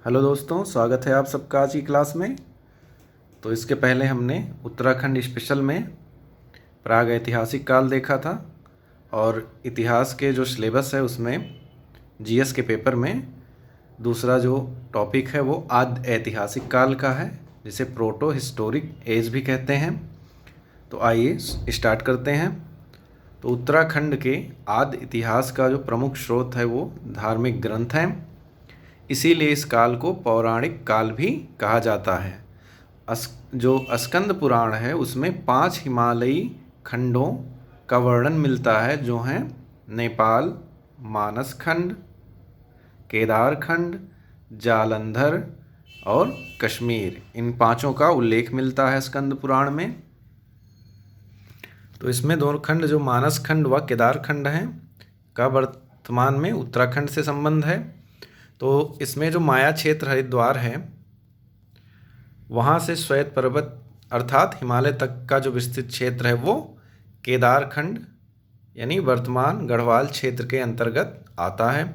Hello दोस्तों, स्वागत है आप सबका आज की क्लास में। तो इसके पहले हमने उत्तराखंड स्पेशल में प्राग ऐतिहासिक काल देखा था और इतिहास के जो सिलेबस है उसमें जीएस के पेपर में दूसरा जो टॉपिक है वो आद्य ऐतिहासिक काल का है, जिसे प्रोटो हिस्टोरिक एज भी कहते हैं। तो आइए स्टार्ट करते हैं। तो उत्तराखंड के आद्य इतिहास का जो प्रमुख स्रोत है वो धार्मिक ग्रंथ हैं, इसीलिए इस काल को पौराणिक काल भी कहा जाता है। जो स्कंद पुराण है उसमें 5 हिमालयी खंडों का वर्णन मिलता है, जो हैं नेपाल, मानस खंड, केदार खंड, जालंधर और कश्मीर। इन पांचों का उल्लेख मिलता है स्कंद पुराण में। तो इसमें दोनों खंड जो मानस खंड व केदार खंड हैं का वर्तमान में उत्तराखंड से संबंध है। तो इसमें जो माया क्षेत्र हरिद्वार है वहाँ से श्वेत पर्वत अर्थात हिमालय तक का जो विस्तृत क्षेत्र है वो केदार खंड यानी वर्तमान गढ़वाल क्षेत्र के अंतर्गत आता है।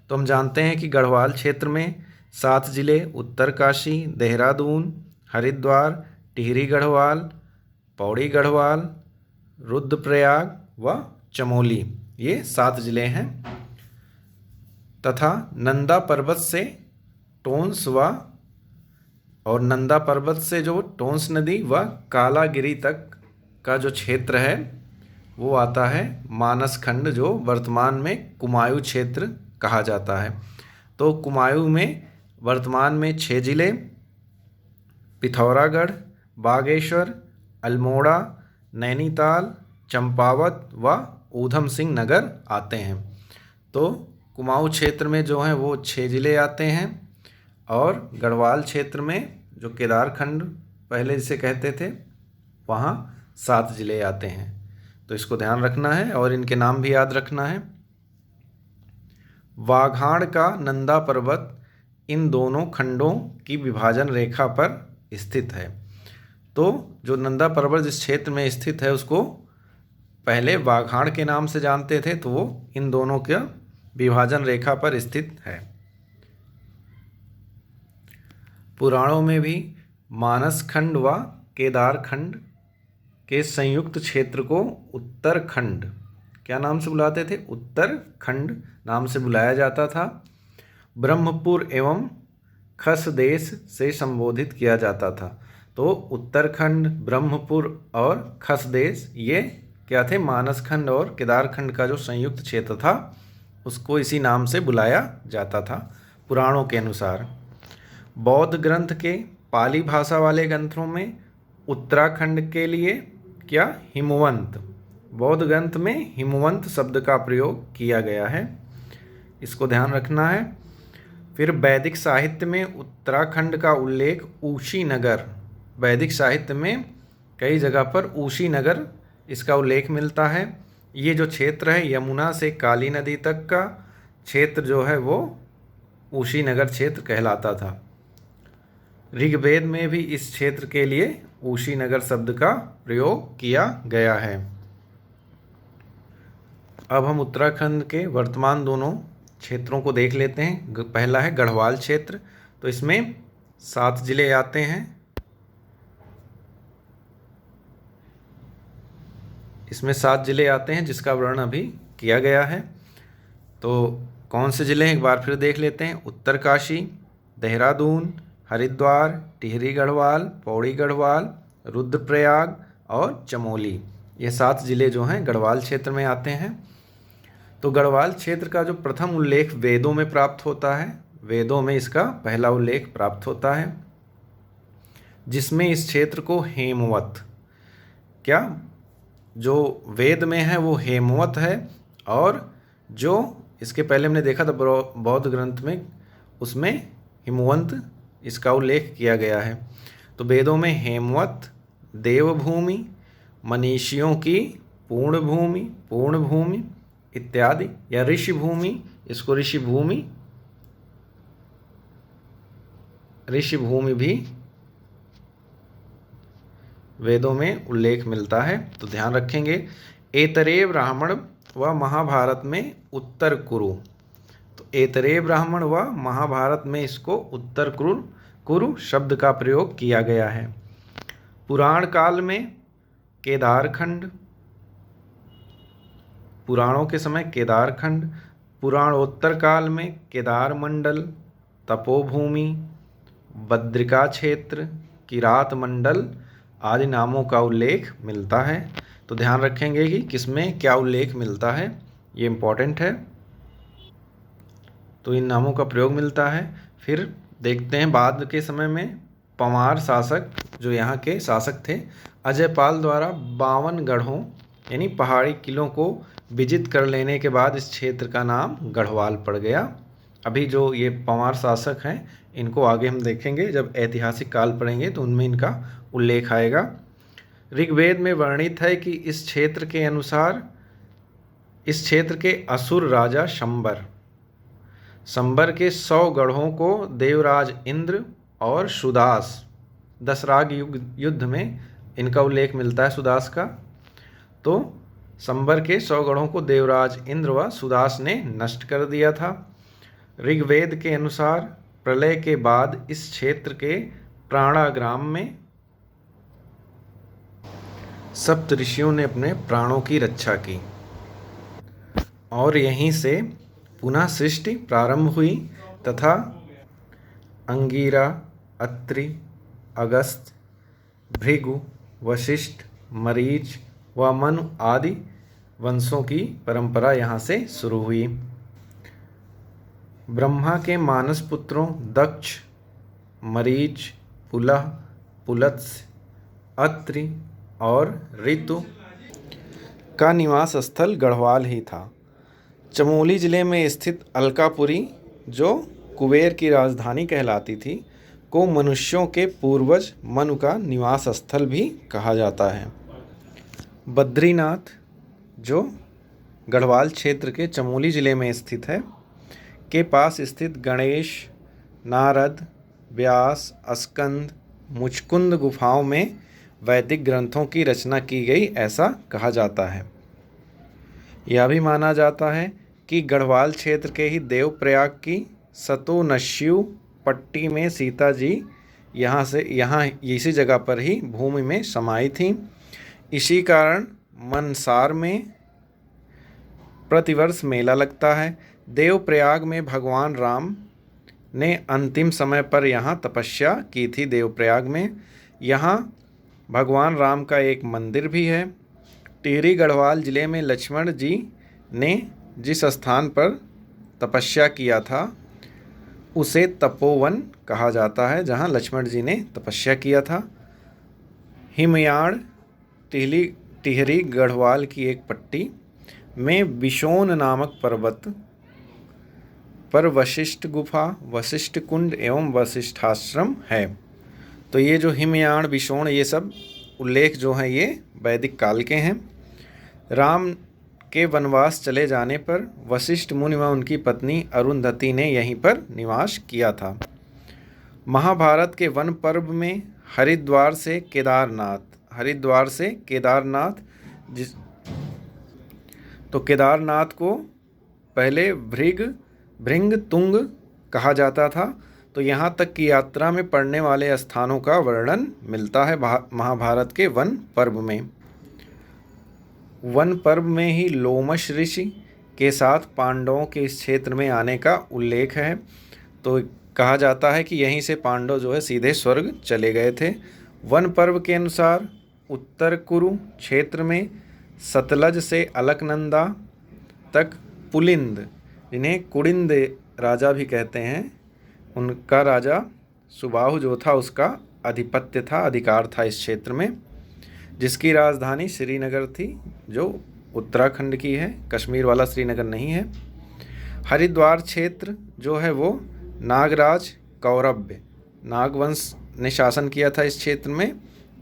तो हम जानते हैं कि गढ़वाल क्षेत्र में 7 जिले उत्तरकाशी, देहरादून, हरिद्वार, टिहरी गढ़वाल, पौड़ी गढ़वाल, रुद्रप्रयाग व चमोली, ये 7 जिले हैं। तथा नंदा पर्वत से टोंस व और नंदा पर्वत से जो टोंस नदी व कालागिरी तक का जो क्षेत्र है वो आता है मानस खंड, जो वर्तमान में कुमायूं क्षेत्र कहा जाता है। तो कुमायूं में वर्तमान में 6 जिले पिथौरागढ़, बागेश्वर, अल्मोड़ा, नैनीताल, चंपावत व ऊधम सिंह नगर आते हैं। तो कुमाऊं क्षेत्र में जो हैं वो 6 जिले आते हैं और गढ़वाल क्षेत्र में जो केदार खंड पहले जिसे कहते थे वहाँ 7 जिले आते हैं। तो इसको ध्यान रखना है और इनके नाम भी याद रखना है। वाघाड़ का नंदा पर्वत इन दोनों खंडों की विभाजन रेखा पर स्थित है। तो जो नंदा पर्वत जिस क्षेत्र में स्थित है उसको पहले वाघाड़ के नाम से जानते थे, तो वो इन दोनों के विभाजन रेखा पर स्थित है। पुराणों में भी मानस खंड व केदार खंड के संयुक्त क्षेत्र को उत्तरखंड क्या नाम से बुलाते थे? उत्तरखंड नाम से बुलाया जाता था। ब्रह्मपुर एवं खस देश से संबोधित किया जाता था। तो उत्तरखंड, ब्रह्मपुर और खस देश ये क्या थे? मानस खंड और केदार खंड का जो संयुक्त क्षेत्र था उसको इसी नाम से बुलाया जाता था पुराणों के अनुसार। बौद्ध ग्रंथ के पाली भाषा वाले ग्रंथों में उत्तराखंड के लिए क्या हिमवंत, बौद्ध ग्रंथ में हिमवंत शब्द का प्रयोग किया गया है, इसको ध्यान रखना है। फिर वैदिक साहित्य में उत्तराखंड का उल्लेख ऊशी नगर, वैदिक साहित्य में कई जगह पर ऊशी नगर इसका उल्लेख मिलता है। ये जो क्षेत्र है यमुना से काली नदी तक का क्षेत्र जो है वो ऊशी नगर क्षेत्र कहलाता था। ऋग्वेद में भी इस क्षेत्र के लिए ऊशी नगर शब्द का प्रयोग किया गया है। अब हम उत्तराखंड के वर्तमान दोनों क्षेत्रों को देख लेते हैं। पहला है गढ़वाल क्षेत्र। तो इसमें 7 जिले आते हैं। इसमें 7 जिले आते हैं जिसका वर्णन अभी किया गया है। तो कौन से जिले हैं एक बार फिर देख लेते हैं। उत्तरकाशी, देहरादून, हरिद्वार, टिहरी गढ़वाल, पौड़ी गढ़वाल, रुद्रप्रयाग और चमोली, ये 7 जिले जो हैं गढ़वाल क्षेत्र में आते हैं। तो गढ़वाल क्षेत्र का जो प्रथम उल्लेख वेदों में प्राप्त होता है, वेदों में इसका पहला उल्लेख प्राप्त होता है, जिसमें इस क्षेत्र को हेमवत, क्या जो वेद में है वो हेमवत है, और जो इसके पहले हमने देखा था बौद्ध ग्रंथ में उसमें हिमवंत इसका उल्लेख किया गया है। तो वेदों में हेमवत, देवभूमि, मनीषियों की पूर्ण भूमि इत्यादि, या ऋषि भूमि, इसको ऋषि भूमि भी वेदों में उल्लेख मिलता है। तो ध्यान रखेंगे। एतरेव ब्राह्मण व महाभारत में उत्तर कुरु, तो ऐतरेय ब्राह्मण व महाभारत में इसको उत्तर कुरु शब्द का प्रयोग किया गया है। पुराण काल में केदारखंड, पुराणों के समय केदारखंड, पुराणोत्तर काल में केदार मंडल, तपोभूमि, बद्रिका क्षेत्र, किरात मंडल आदि नामों का उल्लेख मिलता है। तो ध्यान रखेंगे कि किसमें क्या उल्लेख मिलता है, ये इम्पोर्टेंट है। तो इन नामों का प्रयोग मिलता है। फिर देखते हैं बाद के समय में पंवार शासक जो यहाँ के शासक थे, अजयपाल द्वारा 52 गढ़ों यानी पहाड़ी किलों को विजित कर लेने के बाद इस क्षेत्र का नाम गढ़वाल पड़ गया। अभी जो ये पंवार शासक हैं इनको आगे हम देखेंगे, जब ऐतिहासिक काल पढ़ेंगे तो उनमें इनका उल्लेख आएगा। ऋग्वेद में वर्णित है कि इस क्षेत्र के अनुसार इस क्षेत्र के असुर राजा शंबर के 100 गढ़ों को देवराज इंद्र और सुदास, दशराग युद्ध में इनका उल्लेख मिलता है सुदास का। तो शंबर के 100 गढ़ों को देवराज इंद्र व सुदास ने नष्ट कर दिया था। ऋग्वेद के अनुसार प्रलय के बाद इस क्षेत्र के प्राणाग्राम में सप्त ऋषियों ने अपने प्राणों की रक्षा की और यहीं से पुनः सृष्टि प्रारंभ हुई तथा अंगिरा, अत्रि, अगस्त, भृगु, वशिष्ठ, मरीच व मनु आदि वंशों की परंपरा यहाँ से शुरू हुई। ब्रह्मा के मानस पुत्रों दक्ष, मरीच, पुलह, पुलत्स्य, अत्रि और ऋतु का निवास स्थल गढ़वाल ही था। चमोली जिले में स्थित अलकापुरी, जो कुबेर की राजधानी कहलाती थी, को मनुष्यों के पूर्वज मनु का निवास स्थल भी कहा जाता है। बद्रीनाथ, जो गढ़वाल क्षेत्र के चमोली जिले में स्थित है, के पास स्थित गणेश, नारद, व्यास, स्कंद, मुचकुंद गुफाओं में वैदिक ग्रंथों की रचना की गई ऐसा कहा जाता है। यह भी माना जाता है कि गढ़वाल क्षेत्र के ही देवप्रयाग की सतोनस्यु पट्टी में सीता जी यहाँ इसी जगह पर ही भूमि में समाई थीं। इसी कारण मनसार में प्रतिवर्ष मेला लगता है। देवप्रयाग में भगवान राम ने अंतिम समय पर यहाँ तपस्या की थी। देवप्रयाग में यहाँ भगवान राम का एक मंदिर भी है। टिहरी गढ़वाल जिले में लक्ष्मण जी ने जिस स्थान पर तपस्या किया था उसे तपोवन कहा जाता है, जहाँ लक्ष्मण जी ने तपस्या किया था। हिमयाण टिहरी गढ़वाल की एक पट्टी में विशोन नामक पर्वत पर वशिष्ठ गुफा, वशिष्ठ कुंड एवं वशिष्ठाश्रम है। तो ये जो हिमयाण, विशोण, ये सब उल्लेख जो हैं ये वैदिक काल के हैं। राम के वनवास चले जाने पर वशिष्ठ मुनि व उनकी पत्नी अरुंधति ने यहीं पर निवास किया था। महाभारत के वन पर्व में हरिद्वार से केदारनाथ तो केदारनाथ को पहले भृंग तुंग कहा जाता था। तो यहाँ तक की यात्रा में पड़ने वाले स्थानों का वर्णन मिलता है महाभारत के वन पर्व में। वन पर्व में ही लोमश ऋषि के साथ पांडवों के इस क्षेत्र में आने का उल्लेख है। तो कहा जाता है कि यहीं से पांडव जो है सीधे स्वर्ग चले गए थे। वन पर्व के अनुसार उत्तर कुरु क्षेत्र में सतलज से अलकनंदा तक पुलिंद, जिन्हें कुड़िंद राजा भी कहते हैं, उनका राजा सुबाहु जो था उसका आधिपत्य था, अधिकार था इस क्षेत्र में, जिसकी राजधानी श्रीनगर थी, जो उत्तराखंड की है, कश्मीर वाला श्रीनगर नहीं है। हरिद्वार क्षेत्र जो है वो नागराज कौरव्य, नागवंश ने शासन किया था इस क्षेत्र में,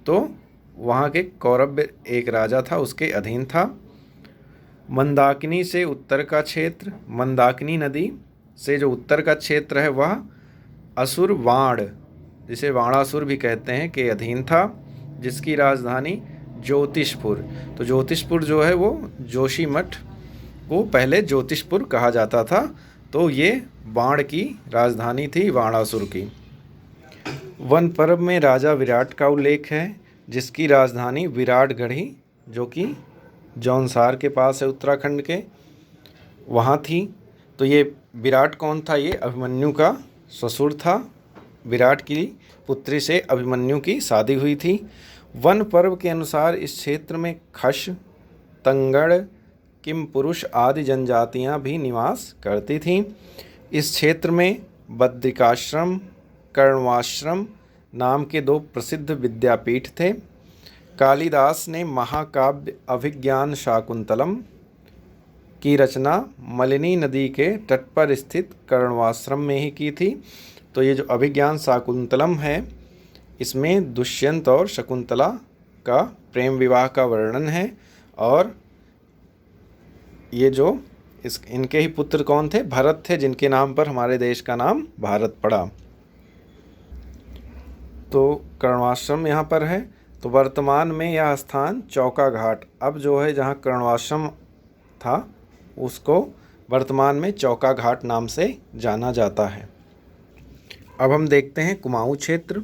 तो वहाँ के कौरव्य एक राजा था, उसके अधीन था। मंदाकिनी से उत्तर का क्षेत्र, मंदाकिनी नदी से जो उत्तर का क्षेत्र है वह असुर वाण, जिसे वाणासुर भी कहते हैं, के अधीन था, जिसकी राजधानी ज्योतिषपुर। तो ज्योतिषपुर जो है वो जोशीमठ को पहले ज्योतिषपुर कहा जाता था। तो ये बाण की राजधानी थी, बाणासुर की। वन पर्व में राजा विराट का उल्लेख है, जिसकी राजधानी विराटगढ़ी, जो कि जौनसार के पास है उत्तराखंड के, वहाँ थी। तो ये विराट कौन था? ये अभिमन्यु का ससुर था। विराट की पुत्री से अभिमन्यु की शादी हुई थी। वन पर्व के अनुसार इस क्षेत्र में खश, तंगड़, किम पुरुष आदि जनजातियां भी निवास करती थीं। इस क्षेत्र में बद्रिकाश्रम, कर्णवाश्रम नाम के 2 प्रसिद्ध विद्यापीठ थे। कालिदास ने महाकाव्य अभिज्ञान शाकुंतलम की रचना मलिनी नदी के तट पर स्थित कर्णवाश्रम में ही की थी। तो ये जो अभिज्ञान शाकुंतलम है, इसमें दुष्यंत और शकुंतला का प्रेम विवाह का वर्णन है। और ये जो इनके ही पुत्र कौन थे? भरत थे, जिनके नाम पर हमारे देश का नाम भारत पड़ा। तो कर्णवाश्रम यहाँ पर है। तो वर्तमान में यह स्थान चौका घाट, अब जो है जहाँ कर्णवाश्रम था उसको वर्तमान में चौका घाट नाम से जाना जाता है। अब हम देखते हैं कुमाऊँ क्षेत्र।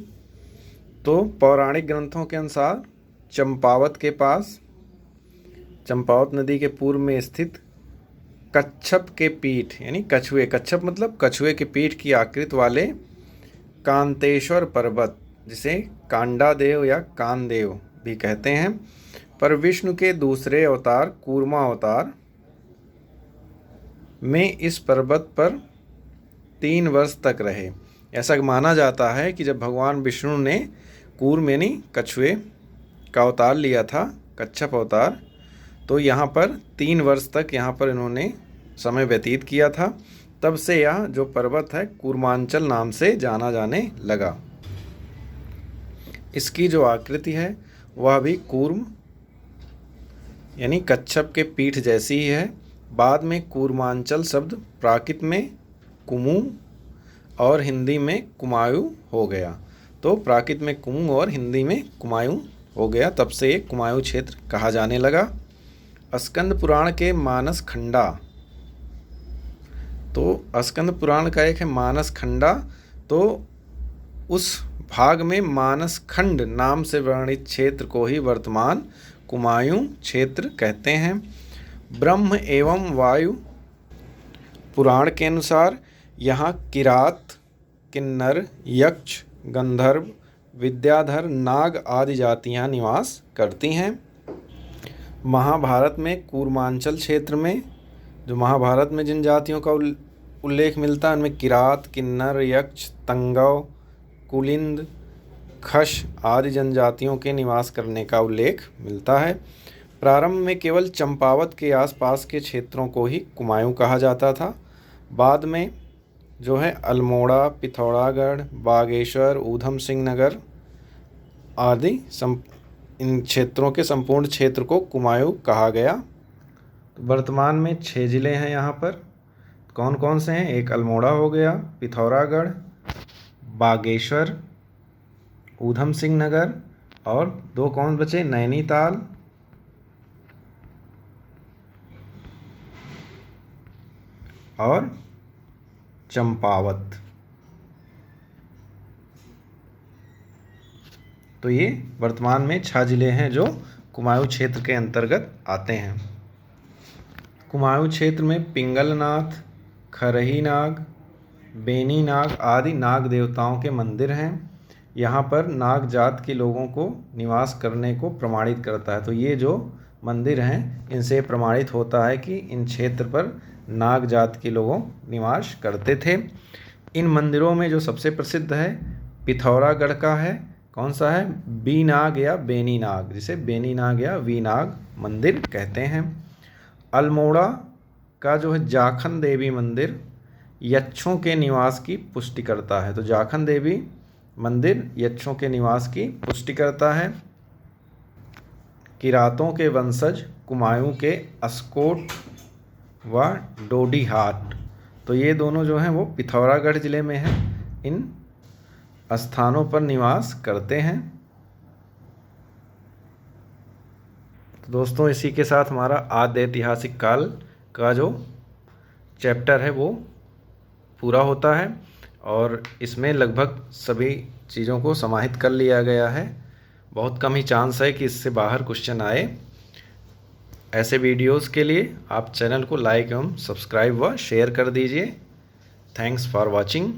तो पौराणिक ग्रंथों के अनुसार चंपावत के पास, चंपावत नदी के पूर्व में स्थित कच्छप के पीठ, यानी कछुए, कच्छप मतलब कछुए के पीठ की आकृति वाले कांतेश्वर पर्वत, जिसे कांडादेव या कानदेव भी कहते हैं, पर विष्णु के दूसरे अवतार कूर्मा अवतार में इस पर्वत पर 3 वर्ष तक रहे। ऐसा माना जाता है कि जब भगवान विष्णु ने कूर्म यानी कछुए का अवतार लिया था, कच्छप अवतार, तो यहाँ पर 3 वर्ष तक यहाँ पर इन्होंने समय व्यतीत किया था। तब से यह जो पर्वत है कूर्मांचल नाम से जाना जाने लगा। इसकी जो आकृति है वह भी कूर्म यानी कच्छप के पीठ जैसी ही है। बाद में कूर्मांचल शब्द प्राकृत में कुमू और हिंदी में कुमायूं हो गया। तो प्राकृत में कुमू और हिंदी में कुमायूं हो गया, तब से ये कुमायूं क्षेत्र कहा जाने लगा। स्कंद पुराण के मानस खंडा, तो स्कंद पुराण का एक है मानस खंडा, तो उस भाग में मानस खंड नाम से वर्णित क्षेत्र को ही वर्तमान कुमायूं क्षेत्र कहते हैं। ब्रह्म एवं वायु पुराण के अनुसार यहाँ किरात, किन्नर, यक्ष, गंधर्व, विद्याधर, नाग आदि जातियाँ निवास करती हैं। महाभारत में कूर्मांचल क्षेत्र में, जो महाभारत में जिन जातियों का उल्लेख मिलता है उनमें किरात, किन्नर, यक्ष, तंगव, कुलिंद, खश आदि जनजातियों के निवास करने का उल्लेख मिलता है। प्रारंभ में केवल चंपावत के आसपास के क्षेत्रों को ही कुमायूं कहा जाता था। बाद में जो है अल्मोड़ा, पिथौरागढ़, बागेश्वर, ऊधम सिंह नगर आदि इन क्षेत्रों के संपूर्ण क्षेत्र को कुमायूं कहा गया। तो वर्तमान में 6 ज़िले हैं यहाँ पर। कौन कौन से हैं? एक अल्मोड़ा हो गया, पिथौरागढ़, बागेश्वर, ऊधम सिंह नगर, और 2 कौन बचे? नैनीताल और चंपावत। तो ये वर्तमान में 6 ज़िले हैं जो कुमायूं क्षेत्र के अंतर्गत आते हैं। कुमायूं क्षेत्र में पिंगलनाथ, खरही नाग, बेनी नाग आदि नाग देवताओं के मंदिर हैं। यहाँ पर नाग जात के लोगों को निवास करने को प्रमाणित करता है। तो ये जो मंदिर हैं इनसे प्रमाणित होता है कि इन क्षेत्र पर नाग जात के लोगों निवास करते थे। इन मंदिरों में जो सबसे प्रसिद्ध है पिथौरागढ़ का है। कौन सा है? बी नाग या बेनी नाग, जिसे बेनी नाग या वी नाग मंदिर कहते हैं। अल्मोड़ा का जो है जाखन देवी मंदिर यक्षों के निवास की पुष्टि करता है। तो जाखन देवी मंदिर यक्षों के निवास की पुष्टि करता है। किरातों के वंशज कुमायूं के अस्कोट व डोडीहाट, तो ये दोनों जो हैं वो पिथौरागढ़ ज़िले में हैं। इन स्थानों पर निवास करते हैं। तो दोस्तों इसी के साथ हमारा आद्य ऐतिहासिक काल का जो चैप्टर है वो पूरा होता है और इसमें लगभग सभी चीज़ों को समाहित कर लिया गया है। बहुत कम ही चांस है कि इससे बाहर क्वेश्चन आए। ऐसे वीडियोस के लिए आप चैनल को लाइक एवं सब्सक्राइब व शेयर कर दीजिए। Thanks for watching.